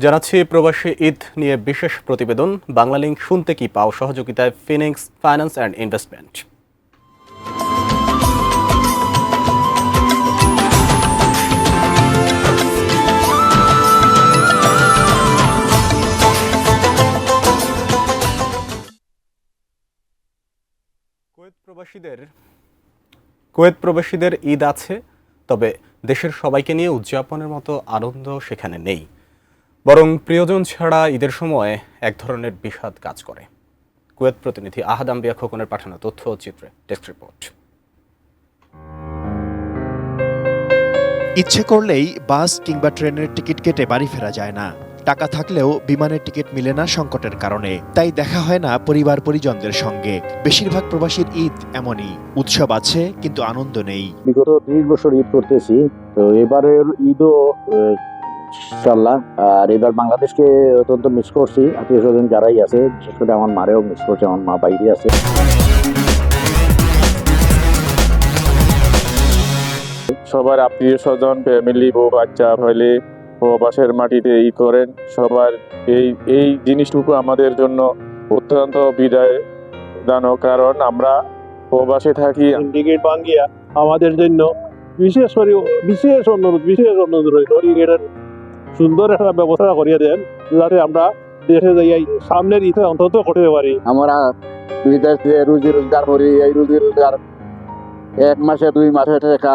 জানাচ্ছি প্রবাসী ঈদ নিয়ে বিশেষ প্রতিবেদন। বাংলালিংক শুনতে কি পাও সহযোগিতায় Phoenix finance and investment. Kuwait প্রবাসীদের ঈদ আছে, তবে দেশের সবাইকে নিয়ে উদযাপনের মতো আনন্দ সেখানে নেই। বরং প্রিয়জন ছাড়া ঈদের সময় এক ধরনের বিষাদ কাজ করে। কুয়েত প্রতিনিধি আহাদ আম্বিয়া খোকনের পাঠানো তথ্য ও চিত্রে ডেস্ক রিপোর্ট। ইচ্ছে করলেই বাস কিংবা ট্রেনের টিকিট কেটে বাড়ি ফেরা যায় না। টাকা থাকলেও বিমানের টিকিট মিলে না সংকটের কারণে, তাই দেখা হয় না পরিবার পরিজনদের সঙ্গে। বেশিরভাগ প্রবাসীর ঈদ এমনই, উৎসব আছে কিন্তু আনন্দ নেই। বিগত 30 বছর ঈদ করতেছি, তো এবারের ঈদও ইনশাআল্লাহ। আর এবার বাংলাদেশকে অত্যন্ত মিস করছি। আত্মীয় স্বজন যারাই আছে, বিশেষ করে আমার মারেও মিস করছে। আমার মা বাইরে আছে। সবার আত্মীয় স্বজন, ফ্যামিলি, বউ বাচ্চা হলে প্রবাসের মাটিতে ঈদ করেন। সবার এই জিনিসটুকু আমাদের জন্য অত্যন্ত বিদায়দানক, কারণ আমরা প্রবাসে থাকি। টিকিট ভাঙ্গিয়া আমাদের জন্য বিশেষ অনুরোধ রইল, টিকিটের সুন্দর একটা ব্যবস্থা করিয়ে দেন, যাতে আমরা দেশে যাই সামনের ঈদে অন্তত করতে পারি। আমরা বিদেশে রুজি রোজগার করি, এই রুজি রোজগার 1 মাসে 2 মাসে টাকা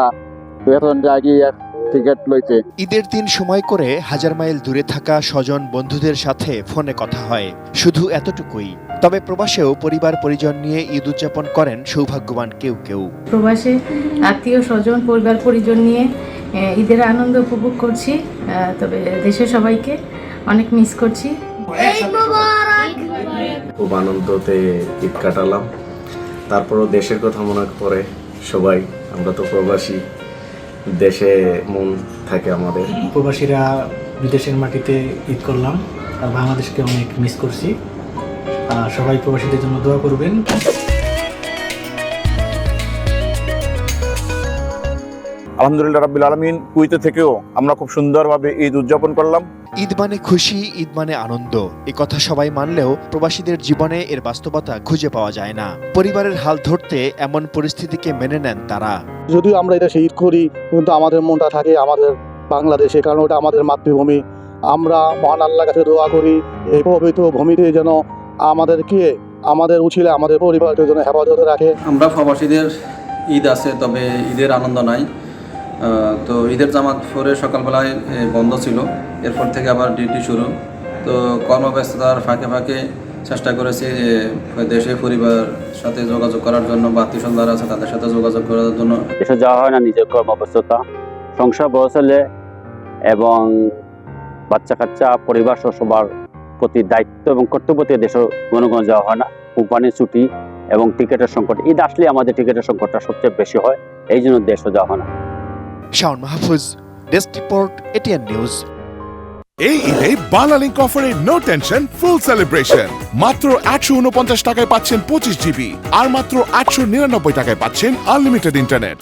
বেতন জাগিয়ে টিকিট লইতে। ঈদের দিন সময় করে হাজার মাইল দূরে থাকা স্বজন বন্ধুদের সাথে ফোনে কথা হয়, শুধু এতটুকুই। তবে প্রবাসেও পরিবার পরিজন নিয়ে ঈদ উদযাপন করেন সৌভাগ্যবান কেউ কেউ। প্রবাসে আত্মীয় স্বজন, পরিবার পরিজন নিয়ে ঈদের আনন্দ উপভোগ করছি, তবে দেশের সবাইকে অনেক মিস করছি। খুব আনন্দতে ঈদ কাটালাম। তারপরও দেশের কথা মনে পড়ে সবাই। আমরা তো প্রবাসী, দেশে মন থাকে আমাদের। প্রবাসীরা বিদেশের মাটিতে ঈদ করলাম, আর বাংলাদেশকে অনেক মিস করছি। সবাই প্রবাসীদের জন্য দোয়া করবেন। আলহামদুলিল্লাহ রাব্বিল আলামিন, কুয়েতে থেকেও আমরা খুব সুন্দরভাবে ঈদ উদযাপন করলাম। ঈদ মানে খুশি, ঈদ মানে আনন্দ, এ কথা সবাই মানলেও প্রবাসীদের জীবনে এর বাস্তবতা খুঁজে পাওয়া যায় না। পরিবারের হাল ধরতে এমন পরিস্থিতিকে মেনে নেন তারা। যদিও আমরা এটা ঈদ করি, কিন্তু আমাদের মনটা থাকে আমাদের বাংলাদেশে, কারণ ওটা আমাদের মাতৃভূমি। আমরা মহান আল্লাহর কাছে দোয়া করি এই পবিত্র ভূমিতে যেন আমাদের উচিলে আমাদের পরিবারকে যেন হেফাজতে রাখে। আমরা প্রবাসীদের ঈদ আছে, তবে ঈদের আনন্দ নাই। তো ঈদের জামাত পরে সকালবেলায় বন্ধ ছিল, এরপর থেকে আবার ডিউটি শুরু। তো কর্মব্যস্ততার ফাঁকে ফাঁকে চেষ্টা করেছি দেশে পরিবার সাথে যোগাযোগ করার জন্য, বা আত্মীয় স্বজন আছে তাদের সাথে যোগাযোগ করার জন্য। দেশে যাওয়া হয় না, নিজের কর্মব্যস্ততা, সংসার বড় ছেলে এবং বাচ্চা কাচ্চা, পরিবার সবার প্রতি দায়িত্ব এবং কর্তব্য থেকে দেশে গণগণ যাওয়া হয় না। কোম্পানির ছুটি এবং টিকিটের সংকট, ঈদ আসলে আমাদের টিকিটের সংকটটা সবচেয়ে বেশি হয়, এই জন্য দেশে যাওয়া হয় না। Shaon Mahfuz, desk report, ATN news. এই ঈদে বাংলালিংক অফারে নো টেনশন ফুল সেলিব্রেশন। মাত্র 849 টাকায় পাচ্ছেন 25 জিবি, আর মাত্র 899 টাকায় পাচ্ছেন আনলিমিটেড ইন্টারনেট।